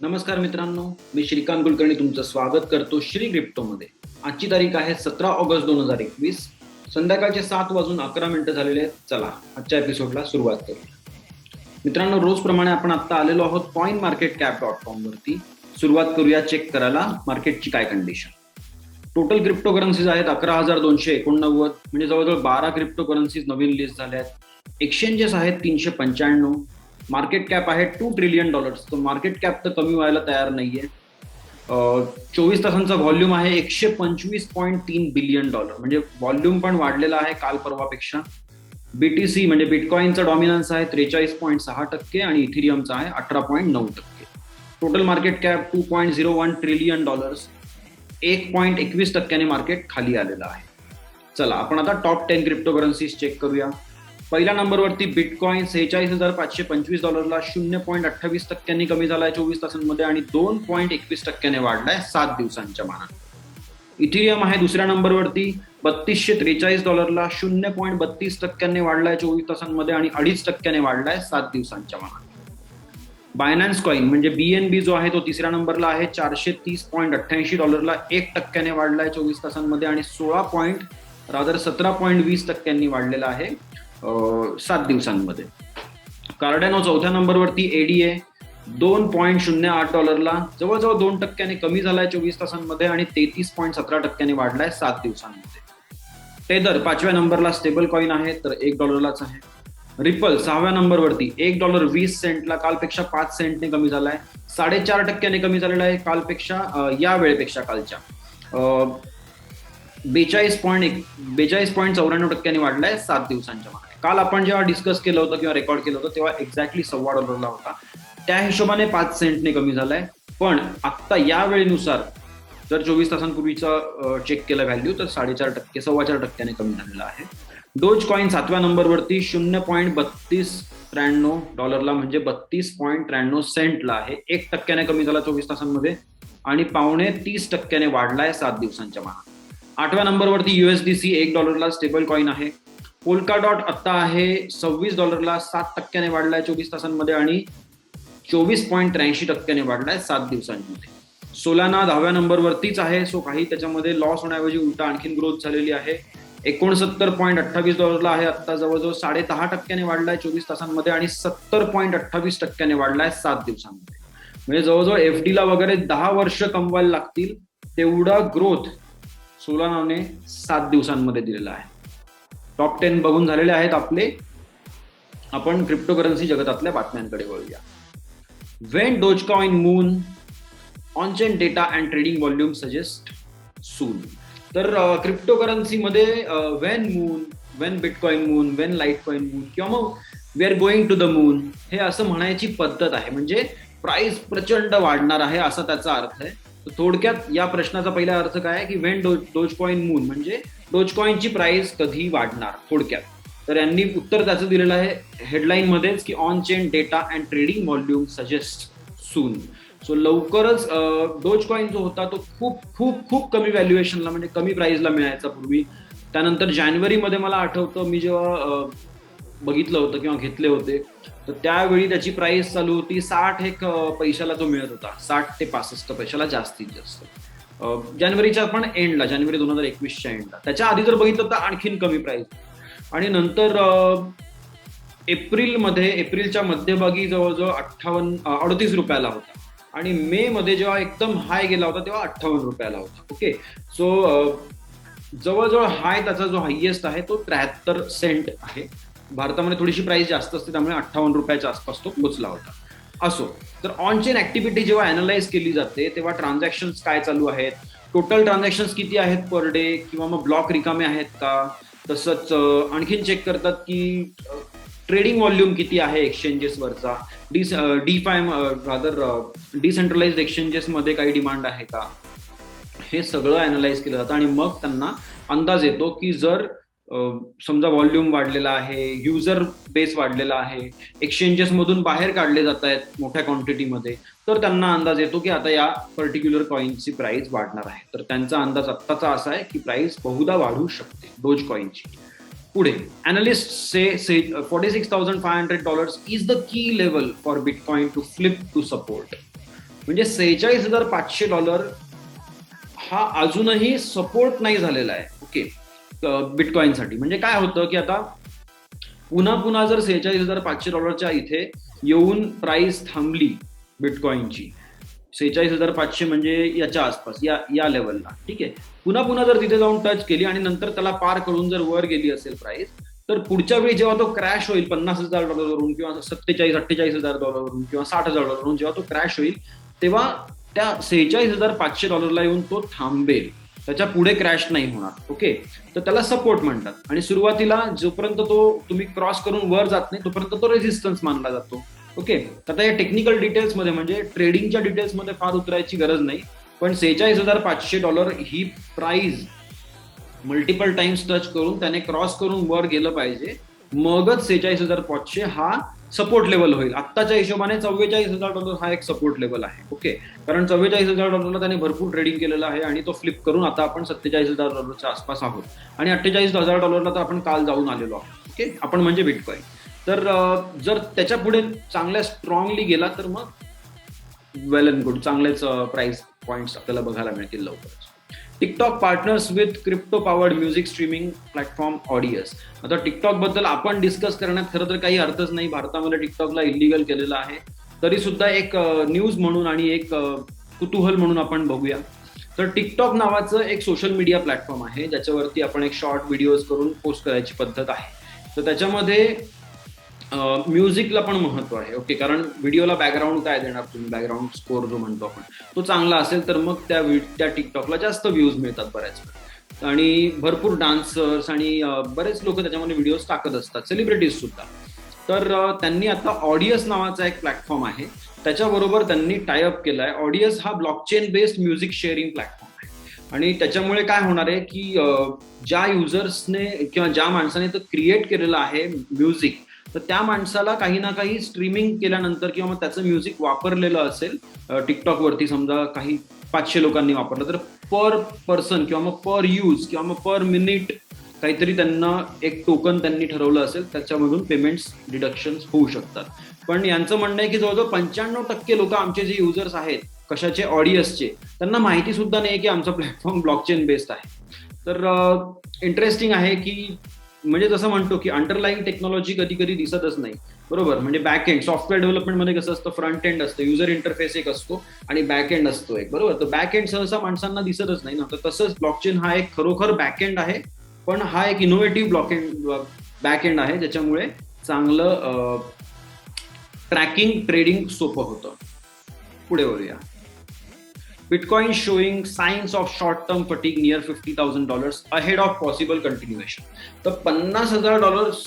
नमस्कार मित्रांनो, मी श्रीकांत कुलकर्णी तुमचं स्वागत करतो श्री क्रिप्टोमध्ये. आजची तारीख आहे 17 ऑगस्ट 2021. संध्याकाळचे 7:11 झालेले आहेत. चला आजच्या एपिसोडला सुरुवात करूया. मित्रांनो, रोजप्रमाणे आपण आता आलेलो आहोत coinmarketcap.com वरती. सुरुवात करूया चेक करायला मार्केटची काय कंडिशन. टोटल क्रिप्टो करन्सीज आहेत 11,289, म्हणजे जवळजवळ 12 क्रिप्टो करन्सीज नवीन लिस्ट झाल्या आहेत. एक्सचेंजेस आहेत 395. मार्केट कॅप आहे $2 ट्रिलियन. तर मार्केट कॅप तर कमी व्हायला तयार नाहीये. 24 तासांचा व्हॉल्यूम आहे $125.3 बिलियन, म्हणजे व्हॉल्यूम पण वाढलेला आहे काल परवापेक्षा. बीटीसी म्हणजे बिटकॉइनचा डॉमिनन्स आहे 43.6% आणि इथिरियमचा आहे 18.9%. Total market cap $2.01 trillion, 1.21% market खाली आलेलं आहे. चला आपण आता टॉप 10 क्रिप्टो करन्सीज चेक करूया. पहिल्या नंबरवरती बिटकॉइन $46,525 0.28% कमी झालाय 24 तासांमध्ये आणि 2.21% वाढलाय 7 दिवसांच्या मानाने. इथिरियम आहे दुसऱ्या नंबरवरती $3,243 0.32% वाढलाय 24 तासांमध्ये आणि 2.5% वाढलाय 7 दिवसांच्या मानाने. बायनान्स कॉइन म्हणजे BNB जो आहे तो तिसऱ्या नंबरला आहे $430.88 1% वाढलाय 24 तासांमध्ये आणि 17.20% वाढलेला आहे 7 दिवसांमध्ये. कार्डानो चौथ्या नंबरवरती ADA $2.08 जवळजवळ 2% कमी झालाय 24 तासांमध्ये आणि 33.17% वाढलाय 7 दिवसांमध्ये. टेदर 5व्या नंबरला स्टेबल कॉइन आहे तर $1 आहे. रिपल 6व्या नंबरवरती $1.20 कालपेक्षा 5 सेंटने कमी झालाय, 4.5% कमी झालेला आहे कालपेक्षा, या वेळेपेक्षा कालच्या. 42.94% वाढलाय 7 दिवसांच्या मागे. काल आपण जेव्हा डिस्कस केलं होतं किंवा रेकॉर्ड केलं होतं तेव्हा एक्झॅक्टली $1.25 होता, त्या हिशोबाने 5 सेंटने कमी झालाय. पण आता या वेळेनुसार जर 24 तासांपूर्वीचा चेक केलं व्हॅल्यू तर 4.5% कमी झालेला आहे. डोज कॉइन 7व्या नंबरवरती $0.3293 म्हणजे 32.93 सेंटला आहे, 1% कमी झाला 24 तासांमध्ये आणि 30% वाढलाय 7 दिवसांच्या मानाने. 8व्या नंबरवरती USDC $1 स्टेबल कॉइन आहे. पोल्काडॉट आता आहे $26 7% वाढलाय 24 तासांमध्ये आणि 24.83% वाढलाय 7 दिवसांमध्ये. सोलाना 10व्या नंबरवरतीच आहे, सो काही त्याच्यामध्ये लॉस होण्याऐवजी उलटा आणखीन ग्रोथ झालेली आहे. $69.28 आहे, आता जवळजवळ 10.5% वाढलाय 24 तासांमध्ये आणि 70.28% वाढलाय 7 दिवसांमध्ये. म्हणजे जवळजवळ FD ला वगैरे 10 वर्ष कमवायला लागतील तेवढा ग्रोथ सोलानाने 7 दिवसांमध्ये दिलेला आहे. टॉप 10 बघून झालेले आहेत आपले. आपण क्रिप्टोकरन्सी जगतातल्या बातम्यांकडे वळूया. When Dogecoin moon, on-chain data and trading volume suggest soon. तर क्रिप्टोकरन्सीमध्ये when moon, when Bitcoin moon, when Litecoin moon किंवा मग we are going to the moon हे असं म्हणायची पद्धत आहे. म्हणजे प्राइस प्रचंड वाढणार आहे असा त्याचा अर्थ आहे. थोडक्यात या प्रश्नाचा पहिला अर्थ काय आहे की when Dogecoin moon म्हणजे डोजकॉइनची प्राइस कधी वाढणार थोडक्यात. तर यांनी उत्तर त्याचं दिलेलं आहे हेडलाईन मध्येच की on chain data and trading volume suggest soon. So लवकरच डोजकॉइन जो होता तो खूप खूप खूप कमी व्हॅल्युएशनला म्हणजे कमी प्राइसला मिळायचा पूर्वी. त्यानंतर जानेवारीमध्ये मला आठवतं मी जेव्हा बघितलं होतं किंवा घेतले होते तर त्यावेळी त्याची प्राइस चालू होती 60 पैशाला तो मिळत होता, 60 ते 65 पैशाला जास्तीत जास्त. जानेवारीच्या पण एंडला, जानेवारी 2021च्या एंडला. त्याच्या आधी जर बघितलं तर आणखीन कमी प्राइस. आणि नंतर एप्रिलच्या मध्यभागी जवळजवळ $38 होता आणि मे मध्ये जेव्हा एकदम हाय गेला होता तेव्हा $58 होता. ओके, सो जवळजवळ हाय त्याचा जो हायएस्ट आहे तो 73 सेंट आहे. भारतामध्ये थोडीशी प्राइस जास्त असते त्यामुळे $58 आसपास तो पोहोचला होता. असो, तर ऑन चेन ऍक्टिव्हिटी जेव्हा अॅनलाइज केली जाते तेव्हा ट्रान्झॅक्शन्स काय चालू आहेत, टोटल ट्रान्झॅक्शन्स किती आहेत पर डे किंवा मग ब्लॉक रिकामे आहेत का, तसंच आणखीन चेक करतात की ट्रेडिंग व्हॉल्यूम किती आहे एक्सचेंजेसवरचा, डिसेंट्रलाइज्ड एक्सचेंजेसमध्ये काही डिमांड आहे का, हे सगळं अॅनलाइज केलं जातं. आणि मग त्यांना अंदाज येतो की जर समजा व्हॉल्यूम वाढलेला आहे, युजर बेस वाढलेला आहे, एक्सचेंजेस मधून बाहेर काढले जात आहेत मोठ्या क्वांटिटीमध्ये, तर त्यांना अंदाज येतो की आता या पर्टिक्युलर कॉइनची प्राइस वाढणार आहे. तर त्यांचा अंदाज आत्ताचा असा आहे की प्राइस बहुधा वाढू शकते डोज कॉइनची. पुढे analyst say $46,500 is the key level for bitcoin to flip to support. म्हणजे $46,500 हा अजूनही सपोर्ट नाही झालेला आहे. ओके, बिटकॉइनसाठी. म्हणजे काय होतं की आता पुन्हा पुन्हा जर $46,500 इथे येऊन प्राइस थांबली बिटकॉइनची, 46,500 म्हणजे याच्या आसपास, या लेवलला, ठीक आहे, पुन्हा पुन्हा जर तिथे जाऊन टच केली आणि नंतर त्याला पार करून जर वर गेली असेल प्राइस, तर पुढच्या वेळी जेव्हा तो क्रॅश होईल $50,000 किंवा $47,000-48,000 किंवा $60,000 जेव्हा तो क्रॅश होईल, तेव्हा त्या $46,500 येऊन तो थांबेल, त्याच्या पुढे क्रॅश नाही होणार. ओके, तर त्याला सपोर्ट म्हणतात. आणि सुरुवातीला जोपर्यंत तो तुम्ही क्रॉस करून वर जात नाही तोपर्यंत तो रेझिस्टन्स मानला जातो. ओके, आता या टेक्निकल डिटेल्समध्ये म्हणजे ट्रेडिंगच्या डिटेल्समध्ये फार उतरायची गरज नाही, पण $46,500 ही प्राइस मल्टिपल टाइम्स टच करून त्याने क्रॉस करून वर गेलं पाहिजे, मगच 46,500 हा सपोर्ट लेवल होईल. आत्ताच्या हिशोबाने $44,000 हा एक सपोर्ट लेवल आहे. ओके, कारण $44,000 त्याने भरपूर ट्रेडिंग केलेलं आहे आणि तो फ्लिप करून आता आपण $47,000च्या आसपास आहोत आणि $48,000 तर आपण काल जाऊन आलेलो आहोत. ओके, आपण म्हणजे बिटकॉइन. तर जर त्याच्या पुढे चांगल्या स्ट्रॉंगली गेला तर मग वेल अँड गुड, चांगलेच प्राइस पॉइंट्स आपल्याला बघायला मिळतील लवकरच. TikTok partners with crypto powered music streaming platform ऑडियस. आता टिकटॉक बद्दल आपण डिस्कस करण्यात खरं तर काही अर्थच नाही. भारतामध्ये टिकटॉकला इलिगल केलेलं आहे, तरी सुद्धा एक न्यूज म्हणून आणि एक कुतूहल म्हणून आपण बघूया. तर टिकटॉक नावाचं एक सोशल मीडिया प्लॅटफॉर्म आहे ज्याच्यावरती आपण एक शॉर्ट व्हिडिओज करून पोस्ट करायची पद्धत आहे. तर त्याच्यामध्ये म्युझिकला पण महत्व आहे. ओके, कारण व्हिडिओला बॅकग्राऊंड काय देणार तुम्ही, बॅकग्राऊंड स्कोर जो म्हणतो आपण, तो चांगला असेल तर मग त्या टिकटॉकला जास्त व्ह्यूज मिळतात बऱ्याच वेळा. आणि भरपूर डान्सर्स आणि बरेच लोक त्याच्यामध्ये व्हिडिओज टाकत असतात, सेलिब्रिटीज सुद्धा. तर त्यांनी आता ऑडियस नावाचा एक प्लॅटफॉर्म आहे, त्याच्याबरोबर त्यांनी टायअप केला आहे. ऑडियस हा blockchain based music sharing platform आहे आणि त्याच्यामुळे काय होणार आहे की ज्या युजर्सने किंवा ज्या माणसाने तो क्रिएट केलेलं आहे म्युझिक, तर त्या माणसाला काही ना काही स्ट्रीमिंग केल्यानंतर किंवा मग त्याचं म्युझिक वापरलेलं असेल टिकटॉकवरती, समजा काही 500 लोकांनी वापरलं, तर पर पर्सन किंवा मग पर यूज किंवा मग पर मिनिट काहीतरी त्यांना एक टोकन त्यांनी ठरवलं असेल, त्याच्यामधून पेमेंट्स डिडक्शन्स होऊ शकतात. पण यांचं म्हणणं आहे की जवळजवळ 95% लोक आमचे जे युजर्स आहेत, कशाचे, ऑडियन्सचे, त्यांना माहिती सुद्धा नाही की आमचा प्लॅटफॉर्म ब्लॉकचेन बेस्ड आहे. तर इंटरेस्टिंग आहे की म्हणजे जसं म्हणतो की अंडरलाईन टेक्नॉलॉजी कधी कधी दिसतच नाही, बरोबर. म्हणजे बॅक एंड सॉफ्टवेअर डेव्हलपमेंटमध्ये कसं असतं, फ्रंट एंड असतं, युजर इंटरफेस एक असतो आणि बॅक एंड असतो एक, बरोबर. तर बॅक एंड सहसा माणसांना दिसतच नाही ना. तर तसंच ब्लॉकचेन हा एक खरोखर बॅक एंड आहे, पण हा एक इनोव्हेटिव्ह बॅक एंड आहे ज्याच्यामुळे चांगलं ट्रॅकिंग, ट्रेडिंग सोपं होतं. पुढे वळूया. Bitcoin showing signs of short-term fatigue near $50,000 ahead of possible continuation. तर $50,000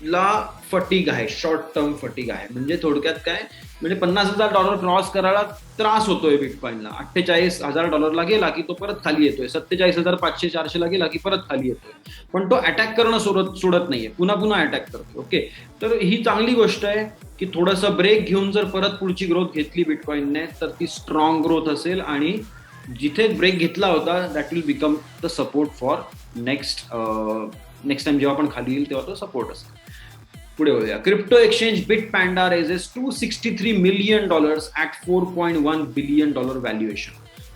ला फटीग आहे, शॉर्ट टर्म फटीग आहे. म्हणजे थोडक्यात काय, म्हणजे $50,000 क्रॉस करायला त्रास होतोय बिटकॉइनला. $48,000 गेला की तो परत खाली येतोय, 47,500-400 गेला की परत खाली येतोय, पण तो अटॅक करणं सोडत नाहीये, पुन्हा पुन्हा अटॅक करतोय. ओके, तर ही चांगली गोष्ट आहे की थोडंसं ब्रेक घेऊन जर परत पुढची ग्रोथ घेतली बिटकॉइनने तर ती स्ट्रॉंग ग्रोथ असेल आणि जिथे ब्रेक घेतला होता that will become the support for next time जेव्हा आपण खाली येईल तेव्हा तो सपोर्ट असेल. पुढे वळूया. Crypto exchange Bitpanda raises $263 million at $4.1 billion valuation.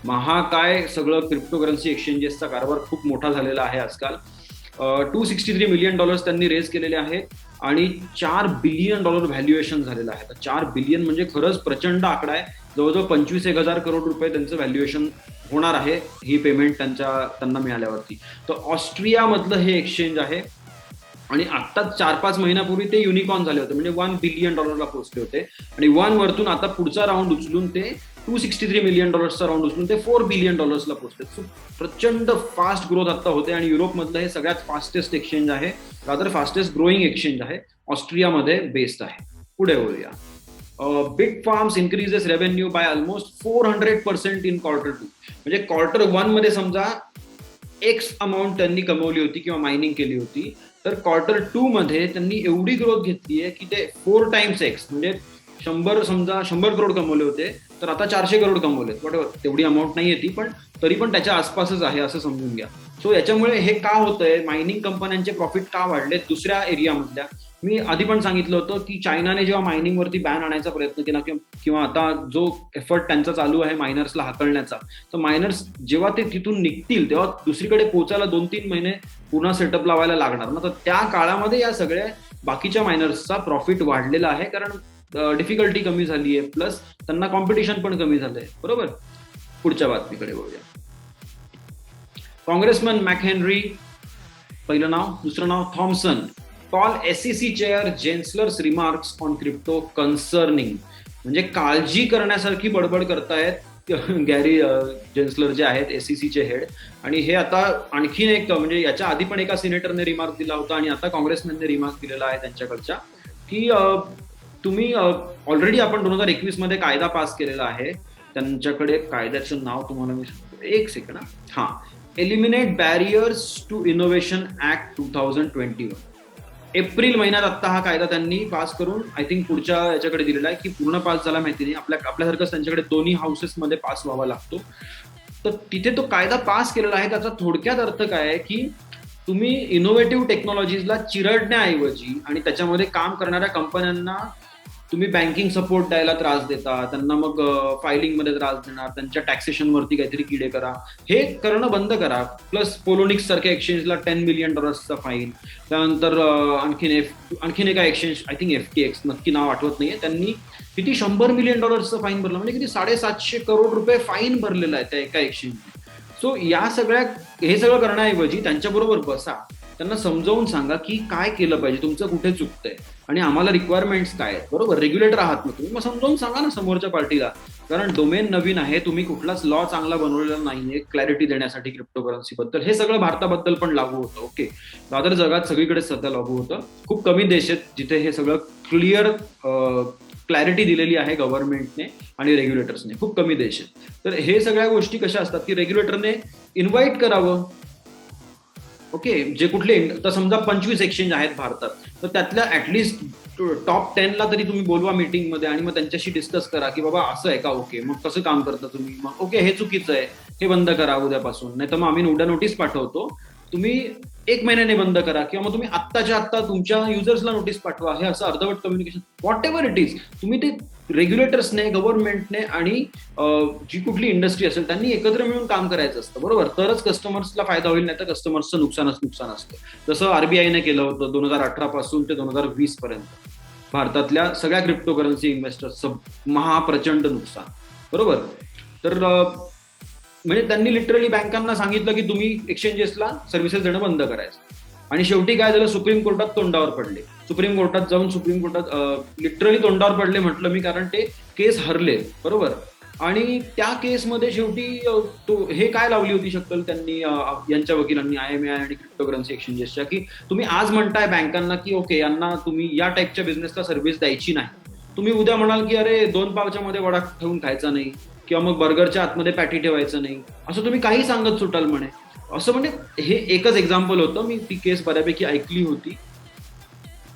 महा काय सगळं क्रिप्टोकरन्सी एक्सचेंजेसचा कारभार खूप मोठा झालेला आहे आजकाल. $263 million त्यांनी रेज केलेले आहेत आणि $4 billion व्हॅल्युएशन झालेलं आहे. तर 4 बिलियन म्हणजे खरंच प्रचंड आकडा आहे. जवळजवळ 25,000 करोड रुपये त्यांचं व्हॅल्युएशन होणार आहे ही पेमेंट त्यांना मिळाल्यावरती. तर ऑस्ट्रियामधलं हे एक्सचेंज आहे आणि आत्ताच 4-5 महिन्यापूर्वी ते युनिकॉर्न झाले होते, म्हणजे $1 billion पोहोचले होते आणि 1 वरतून आता पुढचा राऊंड उचलून ते $263 million राऊंड उचलून ते $4 billion पोहोचले. सो प्रचंड फास्ट ग्रोथ आता होते आणि युरोपमधलं हे सगळ्यात फास्टेस्ट एक्सचेंज आहे, रादर फास्टेस्ट ग्रोईंग एक्सचेंज आहे, ऑस्ट्रियामध्ये बेस्ड आहे. पुढे वळूया. Bitfarms increases revenue by almost 400% in Q2. म्हणजे Q1 मध्ये समजा एक्स अमाऊंट त्यांनी कमवली होती किंवा मायनिंग केली होती, तर Q2 मध्ये त्यांनी एवढी ग्रोथ घेतली आहे की ते 4 times X, म्हणजे 100 करोड कमवले होते तर आता 400 करोड कमवले. बरोबर, तेवढी अमाऊंट नाही येते पण तरी पण त्याच्या आसपासच आहे असं समजून घ्या. सो याच्यामुळे हे का होतंय, मायनिंग कंपन्यांचे प्रॉफिट का वाढले दुसऱ्या एरियामधल्या, मी आधी पण सांगितलं होतं की चायनाने जेव्हा मायनिंगवरती बॅन आणायचा प्रयत्न केला किंवा आता जो एफर्ट त्यांचा चालू आहे मायनर्सला हाकलण्याचा, तर मायनर्स जेव्हा ते तिथून निघतील तेव्हा दुसरीकडे पोहोचायला 2-3 महिने पुन्हा सेटअप लावायला लागणार ना, तर त्या काळामध्ये या सगळ्या बाकीच्या मायनर्सचा प्रॉफिट वाढलेला आहे, कारण डिफिकल्टी कमी झाली आहे, प्लस त्यांना कॉम्पिटिशन पण कमी झालंय. बरोबर. पुढच्या बातमीकडे बघूया. काँग्रेसमन मॅकहेनरी, पहिलं नाव. दुसरं नाव Thompson, call SEC chair Gensler's remarks on crypto concerning. म्हणजे काळजी करण्यासारखी बडबड करतायत गॅरी जेन्सलर जे आहेत SEC चे हेड. आणि हे आता आणखीन एक, म्हणजे याच्या आधी पण एका सिनेटरने रिमार्क दिला होता आणि आता काँग्रेसमॅनने रिमार्क दिलेला आहे त्यांच्याकडच्या, की तुम्ही ऑलरेडी आपण 2021 मध्ये कायदा पास केलेला आहे. त्यांच्याकडे कायद्याचं नाव तुम्हाला मी सांगतो, एक सेकंड. हा, eliminate barriers to innovation act 2021. April महिन्यात आता हा कायदा त्यांनी पास करून आय थिंक पुढच्या याच्याकडे दिलेला आहे, की पूर्ण पास झाला माहिती नाही. आपल्यासारखंच त्यांच्याकडे दोन्ही हाऊसेसमध्ये पास व्हावा लागतो. तर तिथे तो कायदा पास केलेला आहे. त्याचा थोडक्यात अर्थ काय आहे, की तुम्ही इनोव्हेटिव्ह टेक्नॉलॉजीजला चिरडण्याऐवजी आणि त्याच्यामध्ये काम करणाऱ्या कंपन्यांना तुम्ही बँकिंग सपोर्ट द्यायला त्रास देता, त्यांना मग फायलिंगमध्ये त्रास देणार, त्यांच्या टॅक्सेशनवरती काहीतरी किडे करा, हे करणं बंद करा. प्लस पोलोनिक्स सारख्या एक्सचेंजला $10 मिलियन फाईन. त्यानंतर आणखीन एका एक्सचेंज, आय थिंक FTX, नक्की नाव आठवत नाहीये, त्यांनी किती $100 मिलियन फाईन भरला, म्हणजे किती ₹750 करोड फाईन भरलेला आहे त्या एका एक्सचेंजने. सो हे सगळं करण्याऐवजी त्यांच्याबरोबर बसा, त्यांना समजावून सांगा की काय केलं पाहिजे, तुमचं कुठे चुकतंय आणि आम्हाला रिक्वायरमेंट्स काय आहेत. बरोबर, रेग्युलेटर आहात ना तुम्ही, मग समजावून सांगा ना समोरच्या पार्टीला. कारण डोमेन नवीन आहे, तुम्ही कुठलाच लॉ चांगला बनवलेला नाहीये क्लॅरिटी देण्यासाठी क्रिप्टोकरन्सी बद्दल. हे सगळं भारताबद्दल पण लागू होतं. ओके, रादर जगात सगळीकडे सध्या लागू होतं. खूप कमी देश आहेत जिथे हे सगळं क्लिअर क्लॅरिटी दिलेली आहे गव्हर्नमेंटने आणि रेग्युलेटर्सने. खूप कमी देश आहेत. तर हे सगळ्या गोष्टी कशा असतात की रेग्युलेटरने इन्व्हाइट करावं. ओके, जे कुठले, तर समजा 25 एक्सचेंज आहेत भारतात, तर त्यातल्या ऍटलिस्ट टॉप 10ला तरी तुम्ही बोलवा मीटिंगमध्ये आणि मग त्यांच्याशी डिस्कस करा की बाबा असं आहे का, ओके मग कसं काम करता तुम्ही, मग ओके हे चुकीचं आहे, हे बंद करा उद्यापासून, नाही तर मग आम्ही उद्या नोटीस पाठवतो, तुम्ही 1 महिन्याने बंद करा, किंवा मग तुम्ही आत्ताच्या आत्ता तुमच्या युजर्सला नोटीस पाठवा. हे असं अर्धवट communication, what ever it is, तुम्ही ते रेग्युलेटर्सने, गव्हर्नमेंटने आणि जी कुठली इंडस्ट्री असेल त्यांनी एकत्र मिळून काम करायचं असतं. बरोबर, तरच कस्टमर्सला फायदा होईल, नाही तर कस्टमर्सचं नुकसान असतं. जसं RBIने केलं होतं 2018 पासून ते 2020 पर्यंत भारतातल्या सगळ्या क्रिप्टोकरन्सी इन्व्हेस्टर्सचं महाप्रचंड नुकसान. बरोबर. तर म्हणजे त्यांनी लिटरली बँकांना सांगितलं की तुम्ही एक्सचेंजेसला सर्व्हिसेस देणं बंद करायचं. आणि शेवटी काय झालं, सुप्रीम कोर्टात तोंडावर पडले. सुप्रीम कोर्टात लिटरली तोंडावर पडले म्हटलं मी, कारण ते केस हरले. बरोबर. आणि त्या केसमध्ये शेवटी हे काय लावली होती शक्कल त्यांनी, यांच्या वकिलांनी, IMAI आणि क्रिप्टोकरन्सी एक्सचेंजेसच्या, की तुम्ही आज म्हणताय बँकांना की ओके यांना तुम्ही या टाईपच्या बिझनेसला सर्व्हिस द्यायची नाही, तुम्ही उद्या म्हणाल की अरे 2 पावच्या मध्ये वडा ठेवून खायचा नाही, किंवा मग बर्गरच्या आतमध्ये पॅटी ठेवायचं नाही, असं तुम्ही काही सांगत सुटाल म्हणे. असं म्हणजे हे एकच एक्झाम्पल होतं, मी ती केस बऱ्यापैकी ऐकली होती.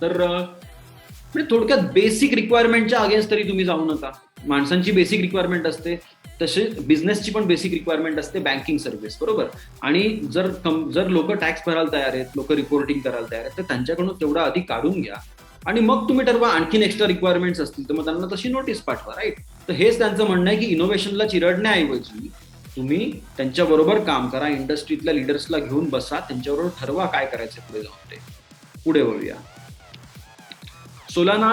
तर म्हणजे थोडक्यात बेसिक रिक्वायरमेंटच्या अगेन्स्ट तरी तुम्ही जाऊ नका. माणसांची बेसिक रिक्वायरमेंट असते, तसे बिझनेसची पण बेसिक रिक्वायरमेंट असते, बँकिंग सर्व्हिस. बरोबर. आणि जर लोक टॅक्स भरायला तयार आहेत, लोक रिपोर्टिंग करायला तयार आहेत, तर त्यांच्याकडून तेवढा आधी काढून घ्या आणि मग तुम्ही ठरवा आणखीन एक्स्ट्रा रिक्वायरमेंट्स असतील तर मग त्यांना तशी नोटीस पाठवा. राईट. तर हेच त्यांचं म्हणणं आहे की इनोव्हेशनला चिरडण्याऐवजी तुम्ही त्यांच्याबरोबर काम करा, इंडस्ट्रीतल्या लिडर्सला घेऊन बसा, त्यांच्याबरोबर ठरवा काय करायचं पुढे जाऊन. ते पुढे वळूया. सोलाना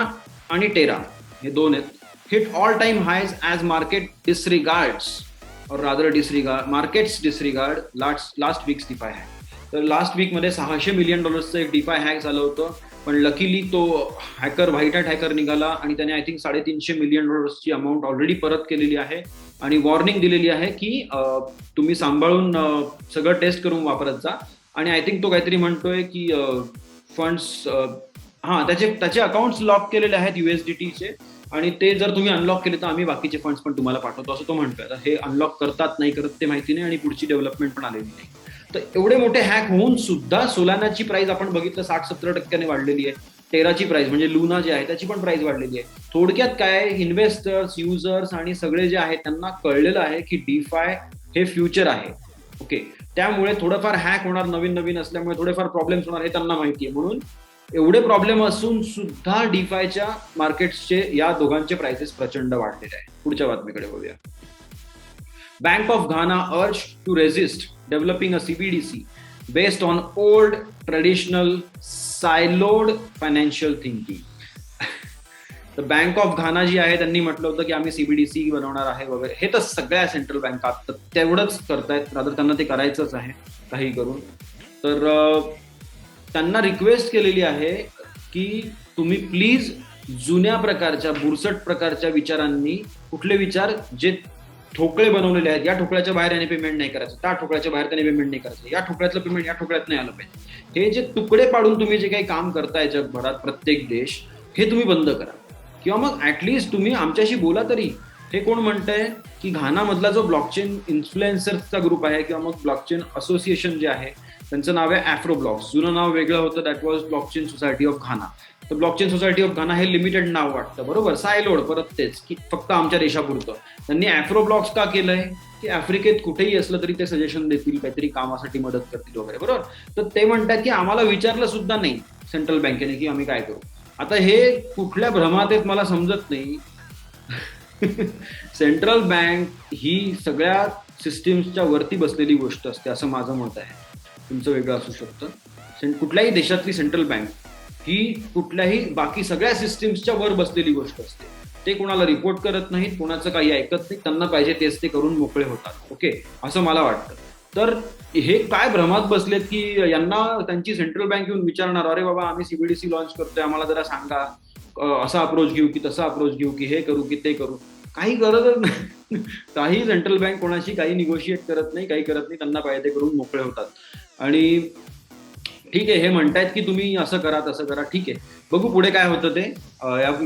आणि टेरा हे दोन आहेत. Hit all time highs as markets disregard last week's DeFi hack. तर लास्ट वीकमध्ये $600 मिलियन एक डिफाय हॅक झालं होतं, पण लकीली तो हॅकर व्हाईट हॅट हॅकर निघाला आणि त्याने I think $350 million amount already परत केलेली आहे आणि वॉर्निंग दिलेली आहे की तुम्ही सांभाळून सगळं टेस्ट करून वापरत जा. आणि आय थिंक तो काहीतरी म्हणतोय की फंड्स त्याचे अकाउंट्स लॉक केलेले आहेत USDTचे, आणि ते जर तुम्ही अनलॉक केले तर आम्ही बाकीचे फंड्स पण तुम्हाला पाठवतो, असं तो म्हणतोय. हे अनलॉक करतात नाही करत ते माहिती नाही, आणि पुढची डेव्हलपमेंट पण आलेली नाही. तर एवढे मोठे हॅक होऊन सुद्धा सोलानाची प्राइस आपण बघितलं 60-70% वाढलेली आहे. टेराची प्राइस म्हणजे लुना जे आहे त्याची पण प्राइस वाढलेली आहे. थोडक्यात काय, इन्व्हेस्टर्स, युजर्स आणि सगळे जे आहेत त्यांना कळलेलं आहे की डिफाय हे फ्युचर आहे. ओके, त्यामुळे थोडंफार हॅक होणार, नवीन असल्यामुळे थोडेफार प्रॉब्लेम्स होणार हे त्यांना माहिती आहे. म्हणून एवढे प्रॉब्लेम असून सुद्धा डिफायच्या मार्केट्सचे या दोघांचे प्राइसेस प्रचंड वाढलेले आहेत. पुढच्या बातमीकडे बघूया. Bank of Ghana urged to resist developing a CBDC based on old traditional siloed financial thinking. तर बँक ऑफ घाना जी आहे त्यांनी म्हटलं होतं की आम्ही सीबीडीसी बनवणार आहे वगैरे. हे तर सगळ्या सेंट्रल बँका तेवढंच करतायत, रादर त्यांना ते करायचंच आहे काही करून. तर त्यांना रिक्वेस्ट केलेली आहे की तुम्ही प्लीज जुन्या प्रकारच्या बुरसट प्रकारच्या विचारांनी, कुठले विचार जे ठोकळे बनवलेले आहेत, या ठोकळ्याच्या बाहेर याने पेमेंट नाही करायचं, त्या ठोकळ्याच्या बाहेर त्याने पेमेंट नाही करायचं, या ठोकळ्यातलं पेमेंट या ठोकळ्यात नाही आलं पाहिजे, हे जे तुकडे पाडून तुम्ही जे काही काम करताय जगभरात प्रत्येक देश, हे तुम्ही बंद करा. किंवा मग ऍटलिस्ट तुम्ही आमच्याशी बोला तरी. हे कोण म्हणतंय की घानामधला जो ब्लॉकचेन इन्फ्लुएन्सर्सचा ग्रुप आहे किंवा मग ब्लॉकचेन असोसिएशन जे आहे त्यांचं नाव आहे ॲफ्रोब्लॉक्स. जुनं नाव वेगळं होतं, that was blockchain society of घाना. तर ब्लॉकचेन सोसायटी ऑफ घाना हे लिमिटेड नाव वाटतं, बरोबर, सायलोड, परत तेच की फक्त आमच्या देशापुरतं. त्यांनी ॲफ्रोब्लॉक्स का केलंय की आफ्रिकेत कुठेही असलं तरी ते सजेशन देतील, काहीतरी कामासाठी मदत करतील वगैरे, बरोबर. तर ते म्हणतात की आम्हाला विचारलं सुद्धा नाही सेंट्रल बँकेने की आम्ही काय करू. आता हे कुठल्या भ्रमात आहेत मला समजत नाही. सेंट्रल बँक ही सगळ्या सिस्टीम्सच्या वरती बसलेली गोष्ट असते असं माझं मत आहे. तुमचं वेगळं असू शकतं. कुठल्याही देशातली सेंट्रल बँक ही कुठल्याही बाकी सगळ्या सिस्टीम्सच्या वर बसलेली गोष्ट असते. ते कोणाला रिपोर्ट करत नाहीत, कोणाचं काही ऐकत नाही, त्यांना पाहिजे तेच ते करून मोकळे होतात. ओके, असं मला वाटतं. तर हे काय भ्रमात बसलेत की यांना त्यांची सेंट्रल बँक येऊन विचारणार, अरे बाबा आम्ही सीबीडीसी लॉन्च करतोय, आम्हाला जरा सांगा, असा अप्रोच घेऊ की तसा अप्रोच घेऊ की हे करू की ते करू. काही गरजच नाही. काही सेंट्रल बँक कोणाशी काही निगोशिएट करत नाही, काही करत नाही, त्यांना पाहिजे ते करून मोकळे होतात. आणि ठीक आहे, हे म्हणतायत की तुम्ही असं करा तसं करा, ठीक आहे, बघू पुढे काय होतं ते.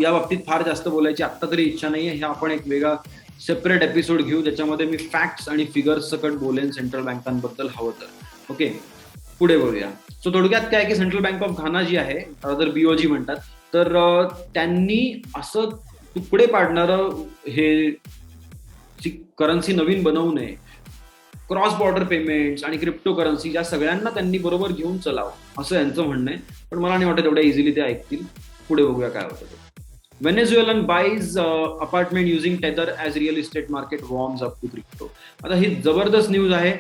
या बाबतीत फार जास्त बोलायची आत्ता तरी इच्छा नाहीये. हे आपण एक वेगळा सेपरेट एपिसोड घेऊ, ज्याच्यामध्ये मी फॅक्ट्स आणि फिगर्स सकट बोलेन सेंट्रल बँकांबद्दल हवं तर. ओके, पुढे बोलूया. सो थोडक्यात काय की सेंट्रल बँक ऑफ घाना जी आहे, तर बीओजी म्हणतात, तर त्यांनी असं तुकडे पाडणारं हे करन्सी नवीन बनवू नये. क्रॉस बॉर्डर पेमेंट्स आणि क्रिप्टो करन्सी या सगळ्यांना त्यांनी बरोबर घेऊन चलावं असं यांचं म्हणणं आहे. पण मला नाही वाटत एवढ्या इझिली ते ऐकतील. पुढे बघूया काय होतं ते. Venezuelan buys apartment using Tether as real estate market warms up to crypto. आता ही जबरदस्त न्यूज आहे,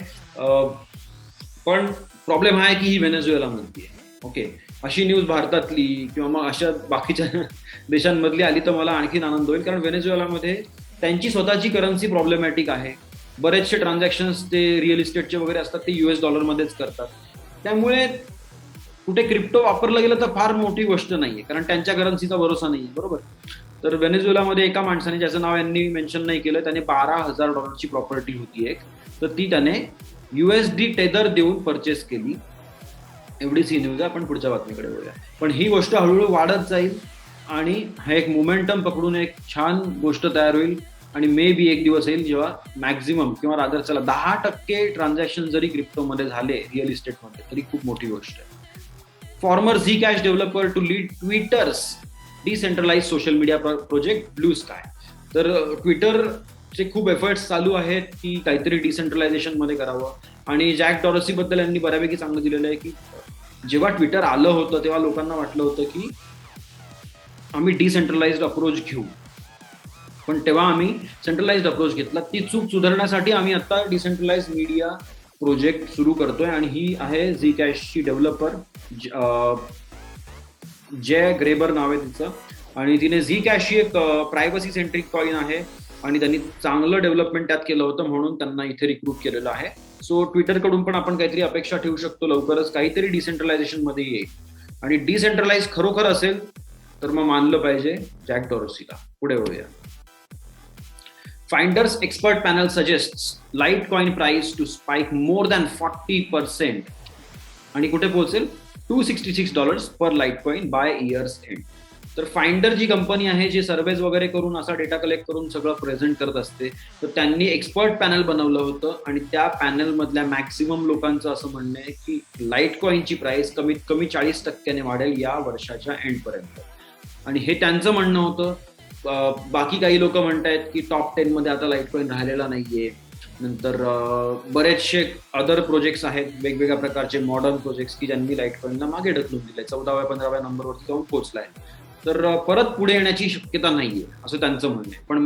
पण प्रॉब्लेम हा आहे की ही व्हेनेझुएलामधली आहे. ओके, अशी न्यूज भारतातली किंवा मग अशा बाकीच्या देशांमधली आली तर मला आणखीन आनंद होईल, कारण व्हेनेझुएलामध्ये त्यांची स्वतःची करन्सी प्रॉब्लेमॅटिक आहे. बरेचसे ट्रान्झॅक्शन्स ते रिअल इस्टेटचे वगैरे असतात ते US डॉलरमध्येच करतात. त्यामुळे कुठे क्रिप्टो वापरलं गेलं तर फार मोठी गोष्ट नाहीये, कारण त्यांच्या करन्सीचा भरोसा नाहीये, बरोबर. तर व्हेनेझुएलामध्ये एका माणसाने, ज्याचं नाव यांनी मेन्शन नाही केलं, त्याने $12,000 प्रॉपर्टी होती एक, तर ती त्याने USD टेदर देऊन परचेस केली. एवढीच ही न्यूज आहे. आपण पुढच्या बातमीकडे बोलूया. पण ही गोष्ट हळूहळू वाढत जाईल आणि हा एक मोमेंटम पकडून एक छान गोष्ट तयार होईल. आणि मे बी एक दिवस येईल जेव्हा मॅक्झिमम किंवा रादर चला 10% ट्रान्झॅक्शन जरी क्रिप्टोमध्ये झाले रिअल इस्टेटमध्ये तरी खूप मोठी गोष्ट आहे. Former Zcash developer to lead Twitter's decentralize social media project Bluesky. तर ट्विटरचे खूप एफर्ट्स चालू आहेत की काहीतरी डिसेंट्रलायझेशन मध्ये करावं. आणि जॅक डॉरसी बद्दल यांनी बऱ्यापैकी चांगलं दिलेलं आहे की जेव्हा ट्विटर आलं होतं तेव्हा लोकांना वाटलं होतं की आम्ही डिसेंट्रलाइज्ड अप्रोच घेऊ, पण तेव्हा आम्ही सेंट्रलाइज्ड अप्रोच घेतला. ती चूक सुधारण्यासाठी आम्ही आता डिसेंट्रलाइज मीडिया प्रोजेक्ट सुरू करतोय. आणि ही आहे झी कॅशची डेव्हलपर जय ग्रेबर नाव आहे तिचं. आणि तिने झी कॅश ही एक प्रायव्हसी सेंट्रिक कॉइन आहे आणि त्यांनी चांगलं डेव्हलपमेंट त्यात केलं होतं, म्हणून त्यांना इथे रिक्रूट केलेलं आहे. सो ट्विटरकडून पण आपण काहीतरी अपेक्षा ठेवू शकतो, लवकरच काहीतरी डिसेंट्रलायझेशन मध्ये येईल. आणि डिसेंट्रलाइज खरोखर असेल तर मग मानलं पाहिजे जॅक डॉरसीला. पुढे वळूया. Finder's expert panel suggests Litecoin price to spike more than 40% आणि कुठे पोहोचेल $266 per Litecoin by year's end. तर फाइंडर जी कंपनी आहे जी सर्वेज वगैरे करून असा डेटा कलेक्ट करून सगळं प्रेझेंट करत असते, तर त्यांनी एक्सपर्ट पॅनल बनवलं होतं आणि त्या पॅनल मधल्या मॅक्सिमम लोकांचं असं म्हणणं आहे की लाईटकॉइनची प्राइस कमीत कमी 40% वाढेल या वर्षाच्या एंड पर्यंत. आणि हे त्यांचं म्हणणं होतं. बाकी काही लोक म्हणतायत की टॉप 10 मध्ये आता लाईटकॉइन राहिलेला नाहीये. नंतर बरेचसे अदर प्रोजेक्ट्स आहेत, वेगवेगळ्या प्रकारचे मॉडर्न प्रोजेक्ट्स की ज्यांनी लाईटकॉईनला मागे ढकलून दिले, 14व्या-15व्या नंबरवरती जाऊन पोहोचलाय. तर परत पुढे येण्याची शक्यता नाहीये असं त्यांचं म्हणणं आहे. पण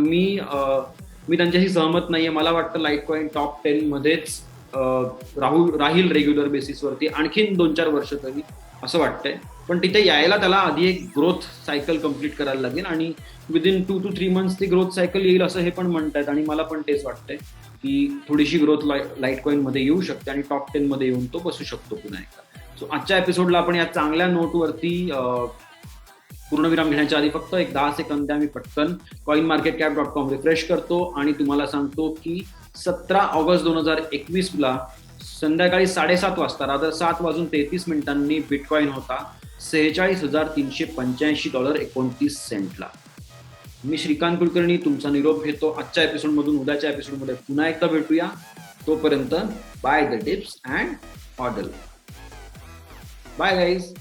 मी त्यांच्याशी सहमत नाहीये. मला वाटतं लाईटकॉईन टॉप 10 मध्येच राहील रेग्युलर बेसिसवरती आणखीन 2-4 वर्ष तरी असं वाटतंय. पण तिथे यायला त्याला आधी एक ग्रोथ सायकल कम्प्लीट करायला लागेल आणि विदिन 2 to 3 मंथ्स ती ग्रोथ सायकल येईल असं हे पण म्हणतायत आणि मला पण तेच वाटतंय की थोडीशी ग्रोथ लाईटकॉईन मध्ये येऊ शकते आणि टॉप 10 मध्ये येऊन तो बसू शकतो पुन्हा एकदा. सो आजच्या एपिसोडला आपण या चांगल्या नोटवरती पूर्णविराम घेण्याच्या आधी फक्त एक 10 सेकंद द्या. मी पटकन coinmarketcap.com रिफ्रेश करतो आणि तुम्हाला सांगतो की 17 ऑगस्ट 2021 संध्याकाळी 7:30 वाजता रात्र 7:33 बिटकॉइन होता $46,385.29. मी श्रीकांत कुलकर्णी तुमचा निरोप घेतो. आजच्या एपिसोडमधून उद्याच्या एपिसोडमध्ये पुन्हा एकदा भेटूया. तोपर्यंत bye the tips and order. Bye guys.